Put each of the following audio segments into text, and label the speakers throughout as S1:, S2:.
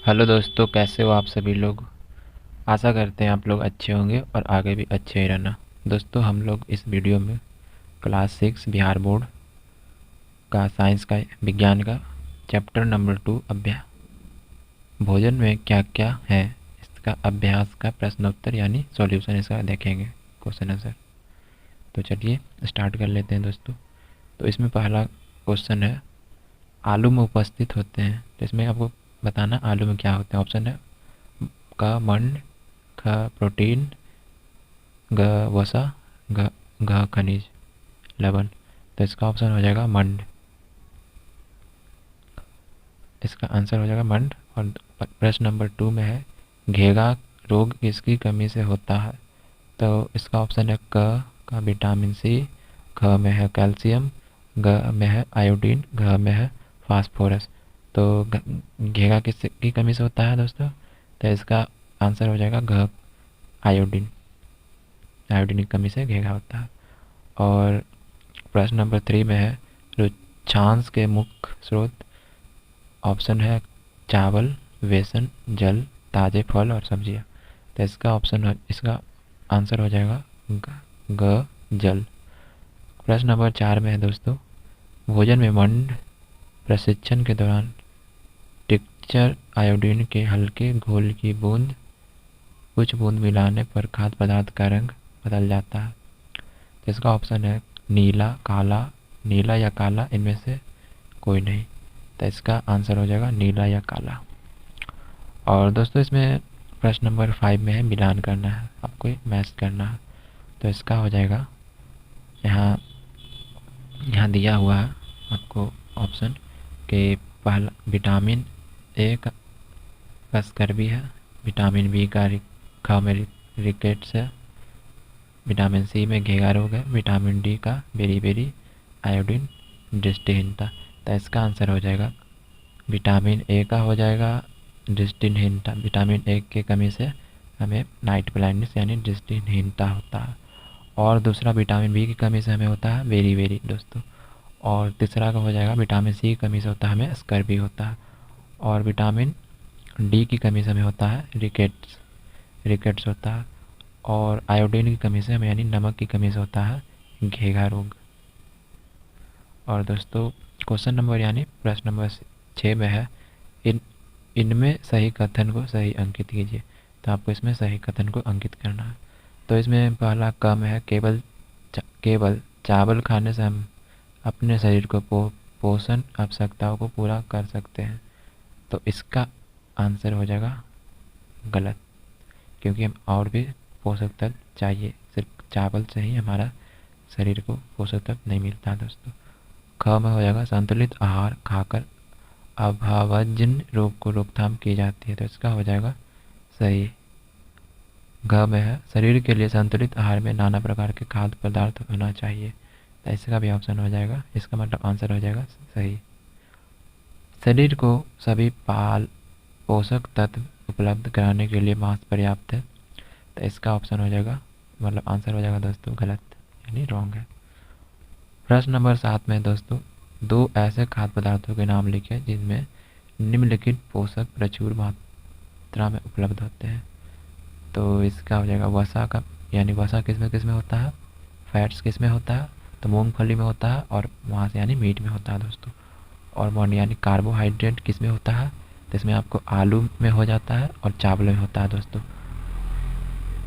S1: Hello दोस्तों, कैसे हो आप सभी लोग। आशा करते हैं आप लोग अच्छे होंगे और आगे भी अच्छे ही रहना। दोस्तों, हम लोग इस वीडियो में क्लास 6 बिहार बोर्ड का साइंस का विज्ञान का चैप्टर नंबर 2 अभ्यास भोजन में क्या क्या है इसका अभ्यास का प्रश्नोत्तर यानी सॉल्यूशन इसका देखेंगे, क्वेश्चन आंसर। तो चलिए स्टार्ट कर लेते हैं दोस्तों। तो इसमें पहला क्वेश्चन है, आलू में उपस्थित होते हैं। तो इसमें आपको बताना आलू में क्या होते हैं। ऑप्शन है क मंड, ख प्रोटीन, ग वसा, घ घ खनिज लवण। तो इसका ऑप्शन हो जाएगा मंड। इसका आंसर हो जाएगा मंड। और प्रश्न नंबर 2 में है, घेगा रोग किसकी कमी से होता है। तो इसका ऑप्शन है क का विटामिन सी, ख में है कैल्शियम, ग में है आयोडीन, घ में है फास्फोरस। तो घेगा किसकी कमी से होता है दोस्तों। तो इसका आंसर हो जाएगा घ, आयोडीन। आयोडीन की कमी से घेगा होता है। और प्रश्न नंबर 3 में है, रुक्षांश के मुख्य स्रोत। ऑप्शन है चावल, बेसन, जल, ताजे फल और सब्जियां। तो इसका आंसर हो जाएगा जल। प्रश्न नंबर 4 में है दोस्तों, भोजन में मंड प्रशिक्षण के दौरान टिंचर आयोडीन के हल्के घोल की कुछ बूंद मिलाने पर खाद्य पदार्थ का रंग बदल जाता है। तो इसका ऑप्शन है नीला, काला, नीला या काला, इनमें से कोई नहीं। तो इसका आंसर हो जाएगा नीला या काला। और दोस्तों, इसमें प्रश्न नंबर 5 में है मिलान करना है, आपको मैच करना है। तो इसका हो जाएगा, यहाँ यहाँ दिया हुआ है आपको ऑप्शन के पहला विटामिन ए का स्कर्वी है, विटामिन बी का ख में रिकेट्स है, विटामिन सी में घेगा रोग है, विटामिन डी का बेरी आयोडीन दृष्टिहीनता। तो इसका आंसर हो जाएगा विटामिन ए का हो जाएगा दृष्टिहीनता। विटामिन ए की कमी से हमें नाइट ब्लाइंडनेस यानी दृष्टिहीनता होता है। और दूसरा विटामिन बी की कमी से हमें होता है बेरी दोस्तों। और तीसरा का हो जाएगा विटामिन सी की कमी से होता है हमें स्कर्वी होता है। और विटामिन डी की कमी से हमें होता है रिकेट्स होता है। और आयोडीन की कमी से हमें यानी नमक की कमी से होता है घेगा रोग। और दोस्तों, क्वेश्चन नंबर यानी प्रश्न नंबर 6 में है, इन इनमें सही कथन को सही अंकित कीजिए। तो आपको इसमें सही कथन को अंकित करना है। तो इसमें पहला कम है, केवल चावल खाने से हम अपने शरीर को पोषण आवश्यकताओं को पूरा कर सकते हैं। तो इसका आंसर हो जाएगा गलत, क्योंकि हम और भी पोषक तत्व चाहिए, सिर्फ चावल से ही हमारा शरीर को पोषक तत्व नहीं मिलता दोस्तों। ख में हो जाएगा, संतुलित आहार खाकर अभावजन्य रोग को रोकथाम की जाती है। तो इसका हो जाएगा सही। घ में है, शरीर के लिए संतुलित आहार में नाना प्रकार के खाद्य पदार्थ होना चाहिए। तो इसका भी ऑप्शन हो जाएगा, इसका मतलब आंसर हो जाएगा सही। शरीर को सभी पोषक तत्व उपलब्ध कराने के लिए मांस पर्याप्त है। तो इसका ऑप्शन हो जाएगा, मतलब आंसर हो जाएगा दोस्तों गलत, यानी रॉन्ग है। प्रश्न नंबर 7 में दोस्तों, दो ऐसे खाद्य पदार्थों के नाम लिखे जिनमें निम्नलिखित पोषक प्रचुर मात्रा में उपलब्ध होते हैं। तो इसका हो जाएगा वसा का, यानी वसा किस में होता है, फैट्स किस में होता है, तो मूंगफली में होता है, और मांस यानी मीट में होता है दोस्तों। और वन यानी कार्बोहाइड्रेट किस में होता है, तो इसमें आपको आलू में हो जाता है और चावल में होता है दोस्तों।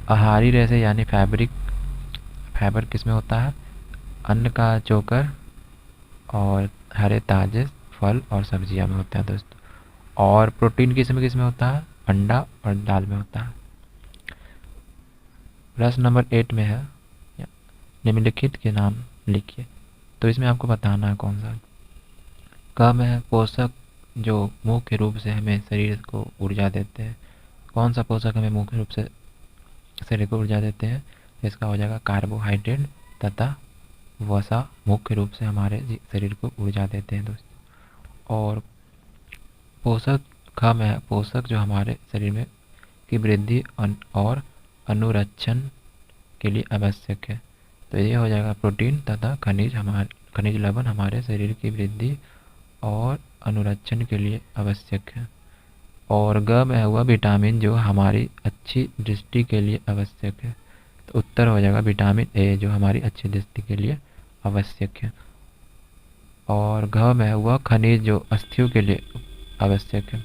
S1: आहारी रेशे यानी फाइबर किस में होता है, अन्न का चोकर और हरे ताजे फल और सब्जियां में होता है दोस्तों। और प्रोटीन किस में होता है, अंडा और दाल में होता है। प्रश्न नंबर 8 में है, निम्नलिखित के नाम लिखिए। तो इसमें आपको बताना है कौन सा। क में है, पोषक जो मुख्य रूप से हमें शरीर को ऊर्जा देते हैं। कौन सा पोषक हमें मुख्य रूप से शरीर को ऊर्जा देते हैं। इसका हो जाएगा कार्बोहाइड्रेट तथा वसा मुख्य रूप से हमारे शरीर को ऊर्जा देते हैं दोस्तों। और पोषक ख में है, पोषक जो हमारे शरीर में की वृद्धि और अनुरक्षण के लिए आवश्यक है। तो ये हो जाएगा प्रोटीन तथा खनिज लवण हमारे शरीर की वृद्धि और अनुरक्षण के लिए आवश्यक है। और ग में हुआ विटामिन जो हमारी अच्छी दृष्टि के लिए आवश्यक है, तो उत्तर हो जाएगा विटामिन ए जो हमारी अच्छी दृष्टि के लिए आवश्यक है। और घ में हुआ खनिज जो अस्थियों के लिए आवश्यक है,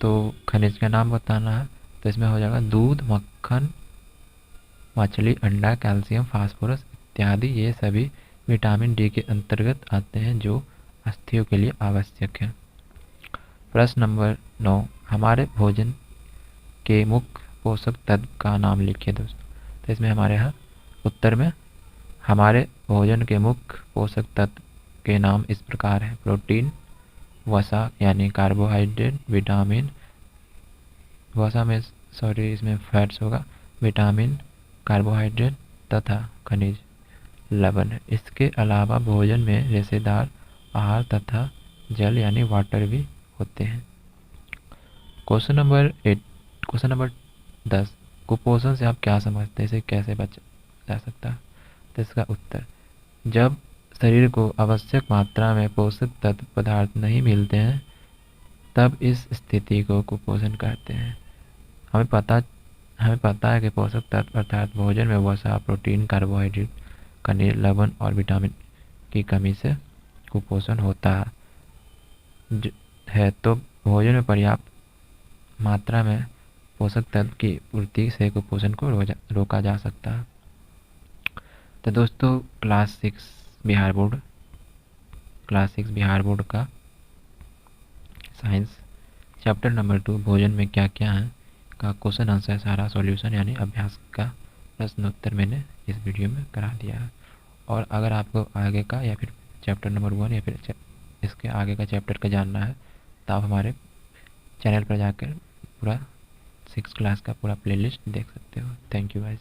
S1: तो खनिज का नाम बताना है, तो इसमें हो जाएगा दूध, मक्खन, मछली, अंडा, कैल्शियम, फास्फोरस इत्यादि, ये सभी विटामिन डी के अंतर्गत आते हैं जो अस्थियों के लिए आवश्यक है। प्रश्न नंबर 9, हमारे भोजन के मुख्य पोषक तत्व का नाम लिखिए दोस्तों। तो इसमें हमारे यहाँ उत्तर में हमारे भोजन के मुख्य पोषक तत्व के नाम इस प्रकार हैं: प्रोटीन, वसा यानी कार्बोहाइड्रेट, विटामिन, वसा में सॉरी इसमें फैट्स होगा, विटामिन, कार्बोहाइड्रेट तथा खनिज लवण है। इसके अलावा भोजन में रेशेदार आहार तथा जल यानी वाटर भी होते हैं। क्वेश्चन नंबर 10, कुपोषण से आप क्या समझते हैं, इसे कैसे बचा जा सकता है? तो इसका उत्तर, जब शरीर को आवश्यक मात्रा में पोषक तत्व पदार्थ नहीं मिलते हैं तब इस स्थिति को कुपोषण कहते हैं। हमें पता है कि पोषक तत्व अर्थात भोजन में वसा, प्रोटीन, कार्बोहाइड्रेट, खनिज, लवण और विटामिन की कमी से कुपोषण होता है, तो भोजन में पर्याप्त मात्रा में पोषक तत्व की पूर्ति से कुपोषण को रोका जा सकता है। तो दोस्तों क्लास 6 बिहार बोर्ड का साइंस चैप्टर नंबर 2 भोजन में क्या क्या है का क्वेश्चन आंसर सारा सॉल्यूशन यानी अभ्यास का प्रश्न उत्तर मैंने इस वीडियो में करा दिया है। और अगर आपको आगे का या फिर चैप्टर नंबर 1 या फिर इसके आगे का चैप्टर का जानना है तो आप हमारे चैनल पर जाकर पूरा 6 क्लास का पूरा प्लेलिस्ट देख सकते हो। Thank you guys.